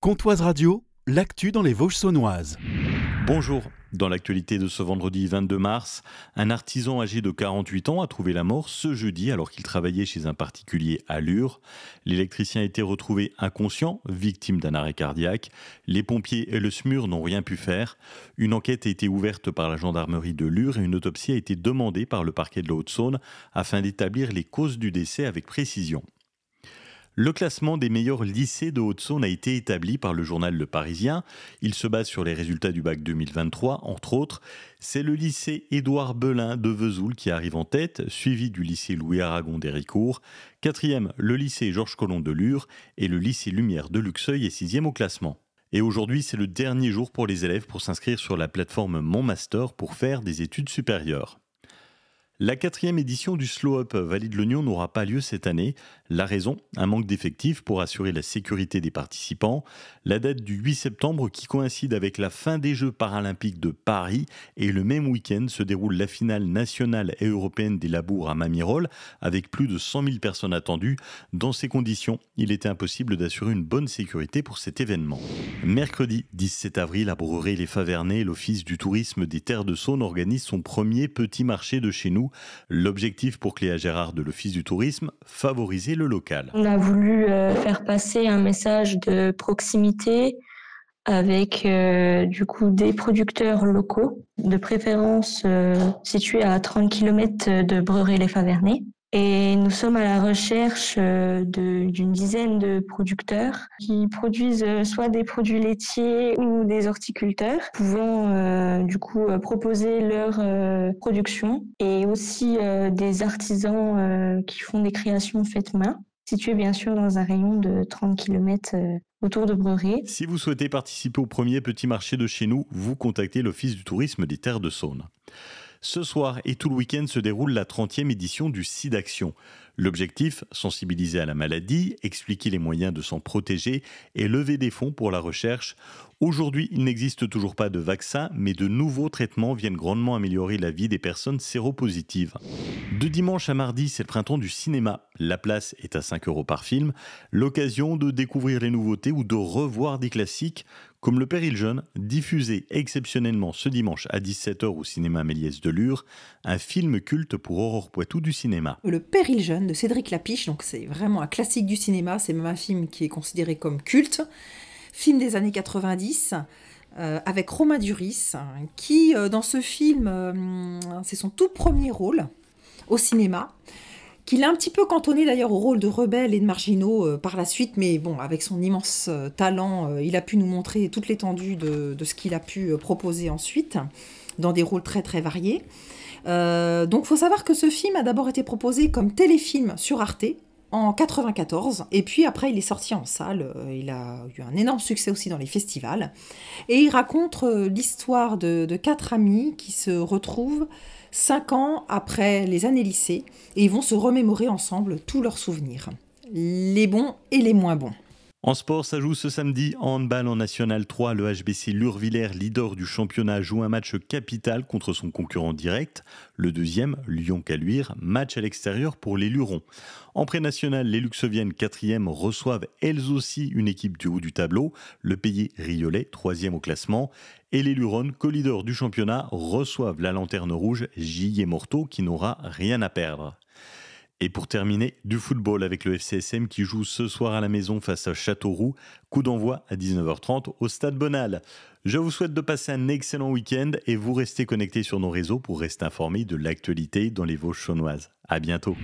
Comtoise Radio, l'actu dans les Vosges saunoises. Bonjour. Dans l'actualité de ce vendredi 22 mars, un artisan âgé de 48 ans a trouvé la mort ce jeudi alors qu'il travaillait chez un particulier à Lure. L'électricien a été retrouvé inconscient, victime d'un arrêt cardiaque. Les pompiers et le SMUR n'ont rien pu faire. Une enquête a été ouverte par la gendarmerie de Lure et une autopsie a été demandée par le parquet de la Haute-Saône afin d'établir les causes du décès avec précision. Le classement des meilleurs lycées de Haute-Saône a été établi par le journal Le Parisien. Il se base sur les résultats du bac 2023, entre autres. C'est le lycée Édouard Belin de Vesoul qui arrive en tête, suivi du lycée Louis-Aragon d'Héricourt. Quatrième, le lycée Georges Colomb de Lure et le lycée Lumière de Luxeuil est sixième au classement. Et aujourd'hui, c'est le dernier jour pour les élèves pour s'inscrire sur la plateforme Mon Master pour faire des études supérieures. La 4e édition du Slow Up Vallée de l'Oignon n'aura pas lieu cette année. La raison, un manque d'effectifs pour assurer la sécurité des participants. La date du 8 septembre qui coïncide avec la fin des Jeux paralympiques de Paris et le même week-end se déroule la finale nationale et européenne des labours à Mamirol avec plus de 100 000 personnes attendues. Dans ces conditions, il était impossible d'assurer une bonne sécurité pour cet événement. Mercredi 17 avril à Breuray les Favernais, l'Office du tourisme des Terres de Saône organise son premier petit marché de chez nous. L'objectif pour Cléa Gérard de l'Office du tourisme, favoriser le local. On a voulu faire passer un message de proximité avec des producteurs locaux, de préférence situés à 30 km de Breuray-les-Favernais. Et nous sommes à la recherche d'une dizaine de producteurs qui produisent soit des produits laitiers ou des horticulteurs, pouvant proposer leur production, et aussi des artisans qui font des créations faites main, situés bien sûr dans un rayon de 30 km autour de Breuray. Si vous souhaitez participer au premier petit marché de chez nous, vous contactez l'Office du tourisme des Terres de Saône. Ce soir et tout le week-end se déroule la 30e édition du SIDAction. L'objectif, sensibiliser à la maladie, expliquer les moyens de s'en protéger et lever des fonds pour la recherche. Aujourd'hui, il n'existe toujours pas de vaccin, mais de nouveaux traitements viennent grandement améliorer la vie des personnes séropositives. De dimanche à mardi, c'est le printemps du cinéma. La place est à 5 € par film. L'occasion de découvrir les nouveautés ou de revoir des classiques, comme Le Péril Jeune, diffusé exceptionnellement ce dimanche à 17 h au cinéma Méliès de Lure, un film culte pour Aurore Poitou du cinéma. Le Péril Jeune de Cédric Lapiche, donc c'est vraiment un classique du cinéma, c'est même un film qui est considéré comme culte. Film des années 90, avec Romain Duris, qui dans ce film, c'est son tout premier rôle au cinéma, qu'il a un petit peu cantonné d'ailleurs au rôle de rebelle et de marginaux par la suite, mais bon, avec son immense talent, il a pu nous montrer toute l'étendue de ce qu'il a pu proposer ensuite, dans des rôles très très variés. Donc il faut savoir que ce film a d'abord été proposé comme téléfilm sur Arte, en 94, et puis après il est sorti en salle, il a eu un énorme succès aussi dans les festivals, et il raconte l'histoire de 4 amis qui se retrouvent 5 ans après les années lycée, et ils vont se remémorer ensemble tous leurs souvenirs, les bons et les moins bons. En sport, ça joue ce samedi en handball en National 3. Le HBC Lure-Villers, leader du championnat, joue un match capital contre son concurrent direct. Le deuxième, Lyon-Caluire, match à l'extérieur pour les Lurons. En pré-national, les Luxeuviennes, 4e, reçoivent elles aussi une équipe du haut du tableau. Le Pays Riolet, 3e au classement. Et les Luronnes, co-leaders du championnat, reçoivent la Lanterne Rouge, Gillet-Morteau, qui n'aura rien à perdre. Et pour terminer, du football avec le FCSM qui joue ce soir à la maison face à Châteauroux. Coup d'envoi à 19h30 au Stade Bonal. Je vous souhaite de passer un excellent week-end et vous restez connectés sur nos réseaux pour rester informés de l'actualité dans les Vosges saunoises. À bientôt.